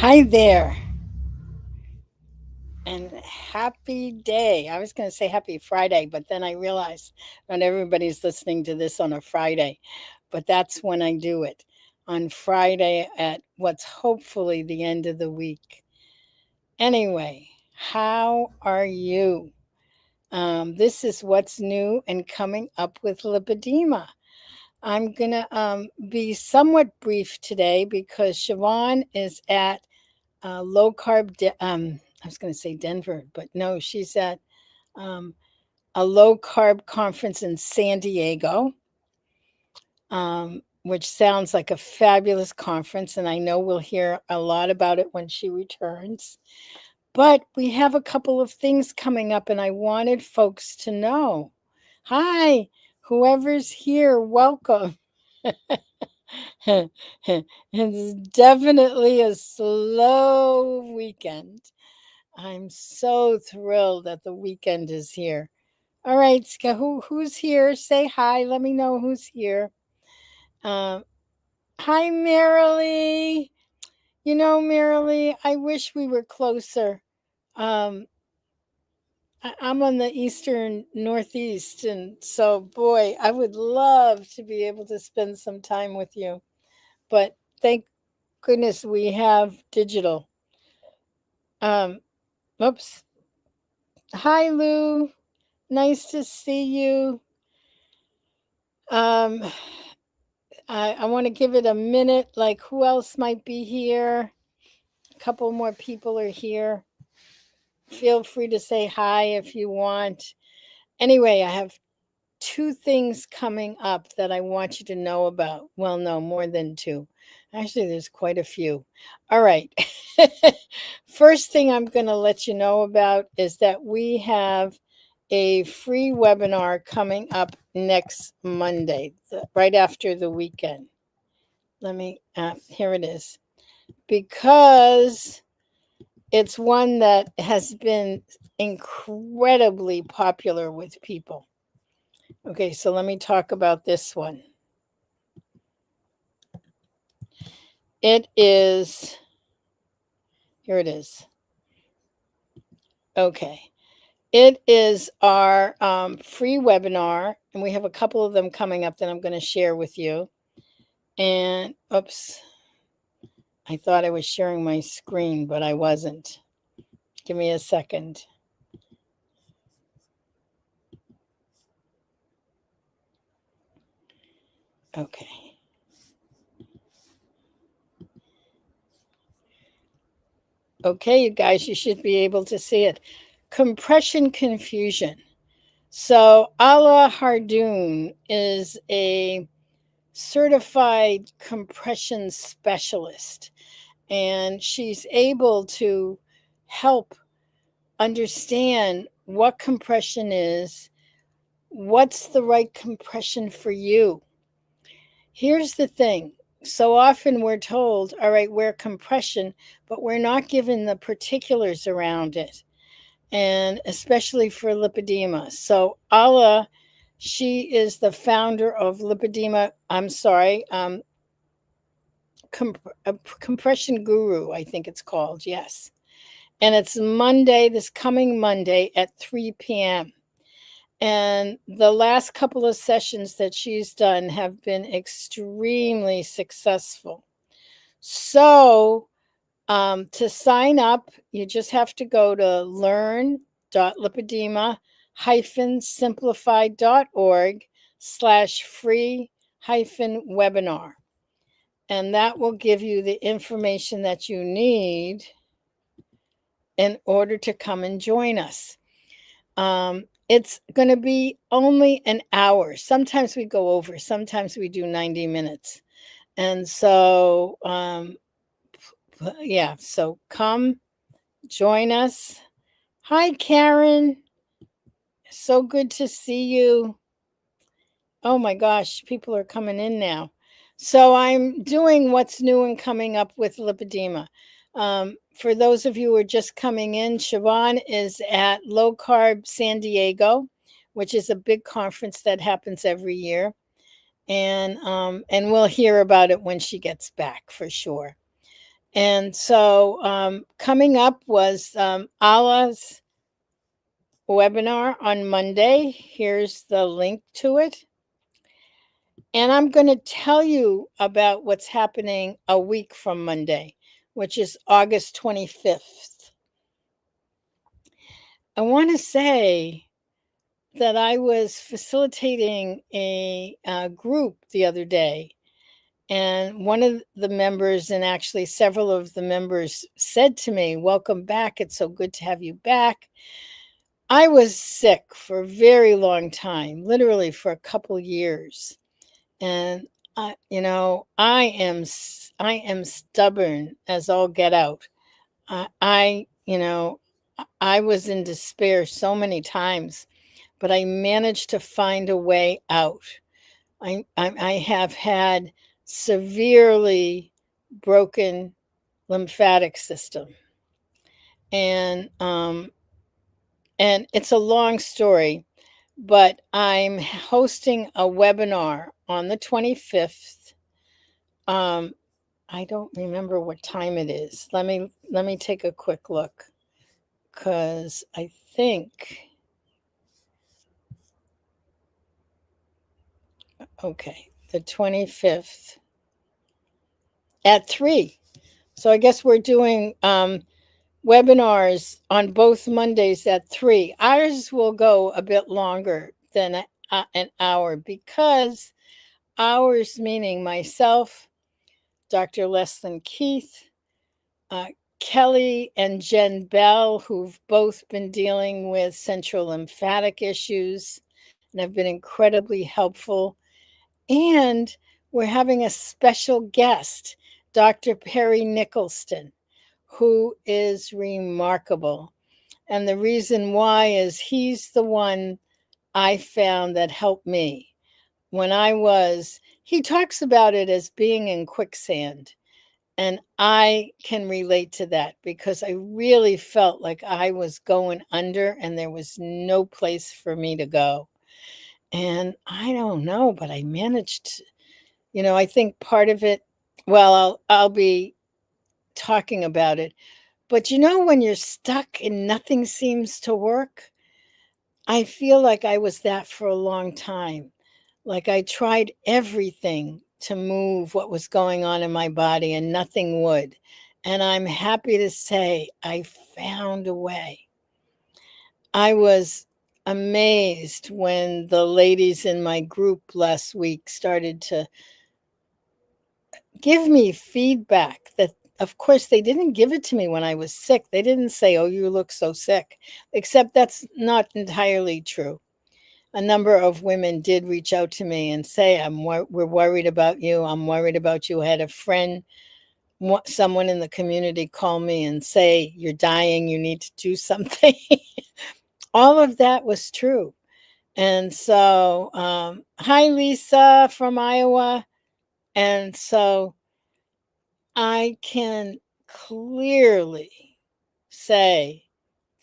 Hi there, and happy day. I was going to say happy Friday, but then I realized not everybody's listening to this on a Friday, but that's when I do it on Friday at what's hopefully the end of the week. Anyway, how are you? This is what's new and coming up with lipedema. I'm going to be somewhat brief today because Siobhan is at low carb. I was going to say Denver, but no, she's at um, a low carb conference in San Diego, which sounds like a fabulous conference, and I know we'll hear a lot about it when she returns. But we have a couple of things coming up, and I wanted folks to know. Hi, whoever's here, welcome. It's definitely a slow weekend. I'm so thrilled that the weekend is here. All right, Ska, who's here? Say hi. Let me know who's here. Um, Hi, Marilee. You know, Marilee, I wish we were closer. Um, I'm on the eastern northeast, and so boy, I would love to be able to spend some time with you. But thank goodness we have digital. Um, Oops. Hi, Lou. Nice to see you. Um, I want to give it a minute. Like, who else might be here? A couple more people are here. Feel free to say hi if you want. Anyway, I have two things coming up that I want you to know about. Well, no, more than two. Actually, there's quite a few. All right. First thing I'm going to let you know about is that we have a free webinar coming up next Monday, right after the weekend. Here it is. Because it's one that has been incredibly popular with people. Okay, so let me talk about this one. It is, here it is. Okay. It is our free webinar, and we have a couple of them coming up that I'm going to share with you. And, oops, I thought I was sharing my screen, but I wasn't. Give me a second. Okay. Okay, you guys, you should be able to see it. Compression confusion. So, Ala Hardoon is a certified compression specialist, and she's able to help understand what compression is, what's the right compression for you. Here's the thing. So often we're told, all right, wear compression, but we're not given the particulars around it, and especially for lipedema. So Ala, she is the founder of Lipedema. I'm sorry, Compression Guru, I think it's called. Yes, and it's Monday, this coming Monday at 3 p.m. And the last couple of sessions that she's done have been extremely successful. So, to sign up, you just have to go to learn.lipedema-simplified.org/free-webinar. And that will give you the information that you need in order to come and join us. It's going to be only an hour. Sometimes we go over, sometimes we do 90 minutes. And so, yeah, so come join us. Hi, Karen. So good to see you. Oh my gosh, people are coming in now. So I'm doing what's new and coming up with lipedema. For those of you who are just coming in, Siobhan is at Low Carb San Diego, which is a big conference that happens every year, and we'll hear about it when she gets back for sure. And so coming up was Allah's webinar on Monday. Here's the link to it. And I'm going to tell you about what's happening a week from Monday, which is August 25th. I want to say that I was facilitating a group the other day, and one of the members, and actually several of the members, said to me, "Welcome back. It's so good to have you back." I was sick for a very long time, literally for a couple years. And I am stubborn as all get out. I was in despair so many times, but I managed to find a way out. I have had severely broken lymphatic system, and it's a long story, but I'm hosting a webinar on the 25th. I don't remember what time it is. Let me take a quick look, because I think, okay, the 25th at 3. So I guess we're doing webinars on both Mondays at 3. Ours will go a bit longer than an hour, because ours meaning myself, Dr. Leslyn Keith, uh, Kelly and Jen Bell, who've both been dealing with central lymphatic issues and have been incredibly helpful. And we're having a special guest, Dr. Perry Nicholston, who is remarkable. And the reason why is he's the one I found that helped me. He talks about it as being in quicksand. And I can relate to that, because I really felt like I was going under and there was no place for me to go. And I don't know, but I managed to, I think part of it, well, I'll be talking about it. But when you're stuck and nothing seems to work, I feel like I was that for a long time. Like I tried everything to move what was going on in my body and nothing would. And I'm happy to say I found a way. I was amazed when the ladies in my group last week started to give me feedback that, of course, they didn't give it to me when I was sick. They didn't say, "Oh, you look so sick," except that's not entirely true. A number of women did reach out to me and say, we're worried about you. I'm worried about you. I had a friend, someone in the community, call me and say, "You're dying. You need to do something." All of that was true. And so, hi, Lisa from Iowa. And so I can clearly say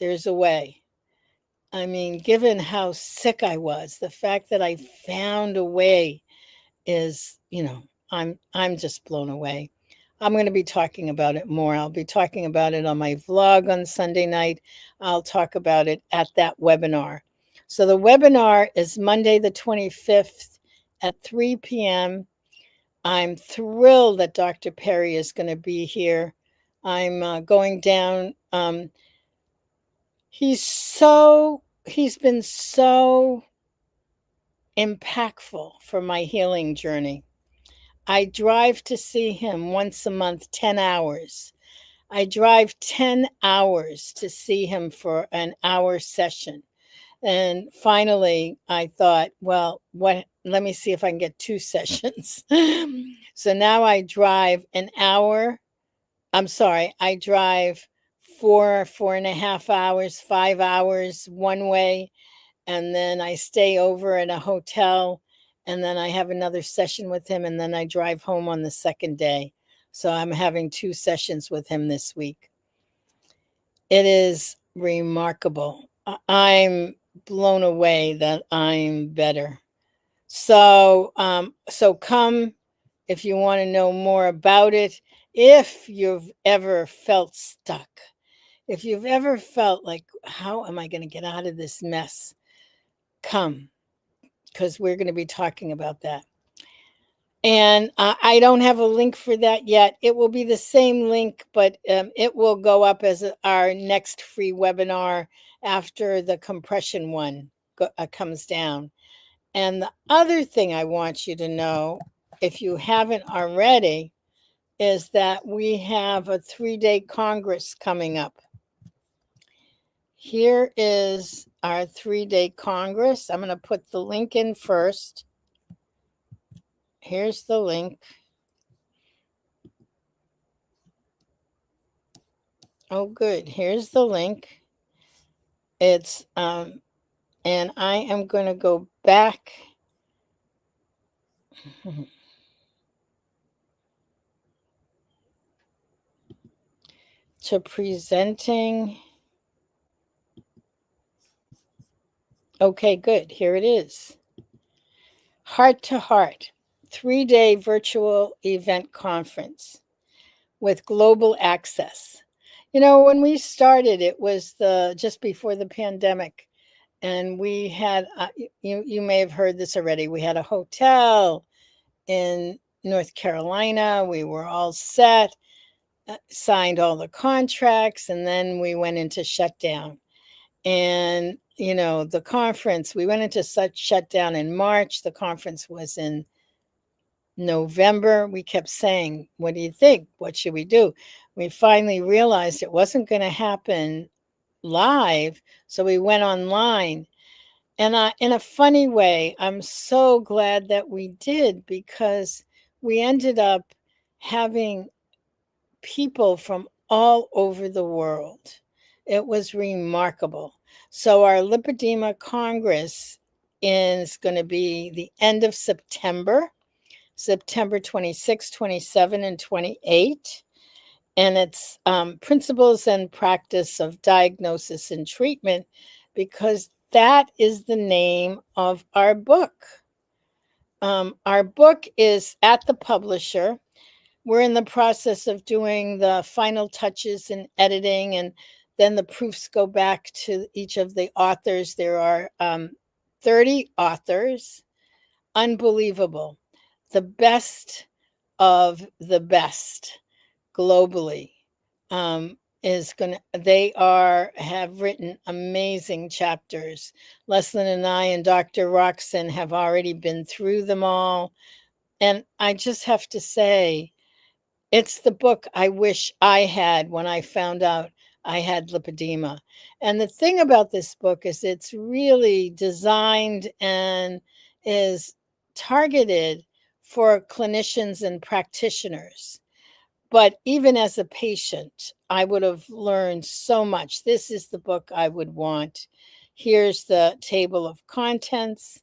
there's a way. I mean, given how sick I was, the fact that I found a way is, I'm just blown away. I'm going to be talking about it more. I'll be talking about it on my vlog on Sunday night. I'll talk about it at that webinar. So the webinar is Monday the 25th at 3 p.m. I'm thrilled that Dr. Perry is going to be here. I'm going down. He's been so impactful for my healing journey. I drive to see him once a month, 10 hours. I drive 10 hours to see him for an hour session. And finally, I thought, well, let me see if I can get 2 sessions. So now I drive an hour. I drive 4.5 hours, 5 hours one way, and then I stay over in a hotel, and then I have another session with him, and then I drive home on the second day. So I'm having 2 sessions with him this week. It is remarkable. I'm blown away that I'm better. So come if you want to know more about it, if you've ever felt stuck, if you've ever felt like, how am I going to get out of this mess? Come, because we're going to be talking about that. And I don't have a link for that yet. It will be the same link, but it will go up as our next free webinar after the compression one comes down. And the other thing I want you to know, if you haven't already, is that we have a 3-day Congress coming up. Here is our 3-day Congress. I'm going to put the link in first. Here's the link. Oh, good. Here's the link. It's, and I am going to go back. To presenting. Okay, good. Here it is. Heart to Heart, 3-day virtual event conference with global access. You know, when we started, it was just before the pandemic, and we had you may have heard this already. We had a hotel in North Carolina. We were all set, signed all the contracts, and then we went into shutdown. And you know, the conference, we went into such shutdown in March. The conference was in November. We kept saying, what do you think? What should we do? We finally realized it wasn't going to happen live, so we went online. And in a funny way, I'm so glad that we did, because we ended up having people from all over the world. It was remarkable. So our Lipedema Congress is going to be the end of September 26, 27, and 28. And it's principles and practice of diagnosis and treatment, because that is the name of our book. Our book is at the publisher. We're in the process of doing the final touches and editing, and then the proofs go back to each of the authors. There are 30 authors. Unbelievable. The best of the best globally have written amazing chapters. Leslyn and I and Dr. Roxon have already been through them all. And I just have to say, it's the book I wish I had when I found out I had lipedema. And the thing about this book is it's really designed and is targeted for clinicians and practitioners. But even as a patient, I would have learned so much. This is the book I would want. Here's the table of contents.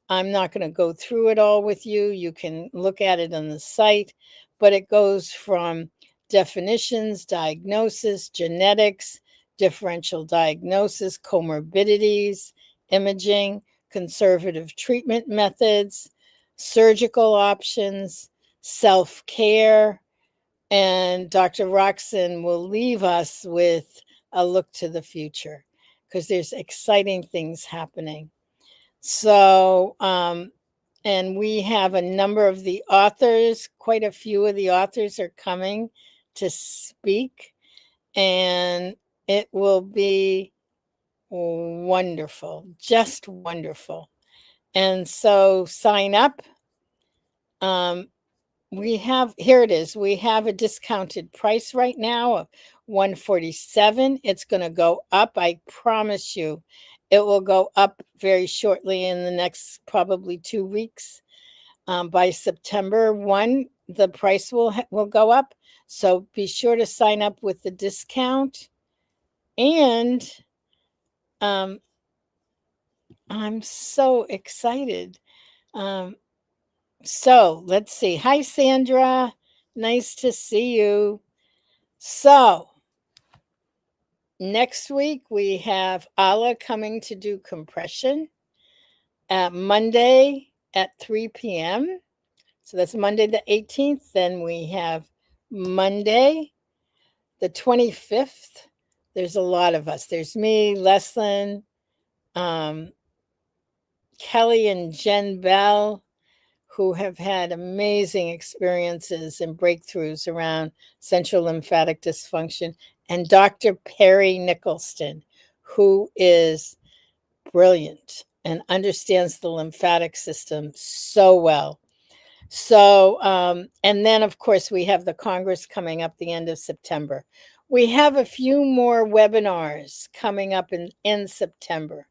I'm not going to go through it all with you. You can look at it on the site, but it goes from definitions, diagnosis, genetics, differential diagnosis, comorbidities, imaging, conservative treatment methods, surgical options, self-care, and Dr. Roxon will leave us with a look to the future, because there's exciting things happening. So, and we have a number of the authors, quite a few of the authors are coming to speak, and it will be wonderful, just wonderful. And so sign up. Here it is. We have a discounted price right now of $147. It's going to go up. I promise you, it will go up very shortly in the next probably 2 weeks. By September 1, the price will go up. So be sure to sign up with the discount. And I'm so excited. So let's see. Hi, Sandra. Nice to see you. So next week we have Ala coming to do compression at Monday at 3 p.m. So that's Monday the 18th. Then we have Monday the 25th. There's a lot of us. There's me, Leslin, um, Kelly, and Jen Bell, who have had amazing experiences and breakthroughs around central lymphatic dysfunction, and Dr. Perry Nicholson, who is brilliant and understands the lymphatic system so well. So, and then of course, we have the Congress coming up the end of September. We have a few more webinars coming up in September.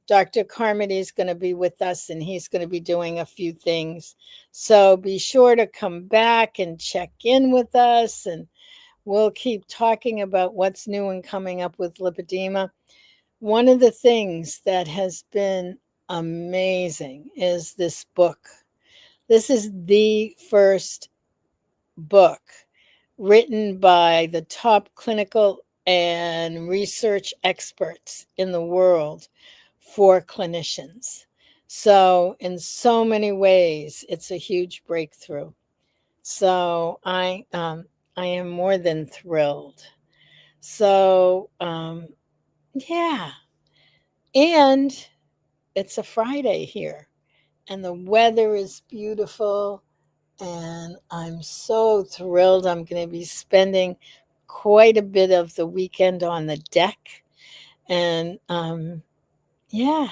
Dr. Carmody is going to be with us and he's going to be doing a few things. So be sure to come back and check in with us, and we'll keep talking about what's new and coming up with lipedema. One of the things that has been amazing is this book. This is the first book written by the top clinical and research experts in the world for clinicians. So, in so many ways, it's a huge breakthrough. So, I am more than thrilled. So, yeah, and it's a Friday here, and the weather is beautiful. And I'm so thrilled. I'm going to be spending quite a bit of the weekend on the deck. And yeah,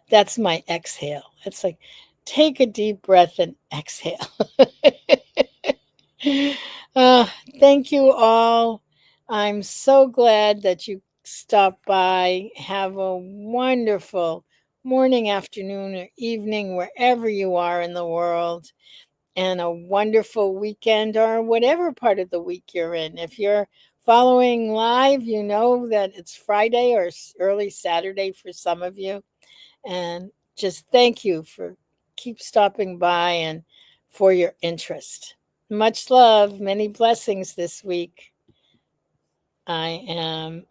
that's my exhale. It's like take a deep breath and exhale. uh, Thank you all. I'm so glad that you stopped by. Have a wonderful morning, afternoon, or evening, wherever you are in the world, and a wonderful weekend or whatever part of the week you're in. If you're following live, you know that it's Friday or early Saturday for some of you. And just thank you for keep stopping by and for your interest. Much love, many blessings this week. I am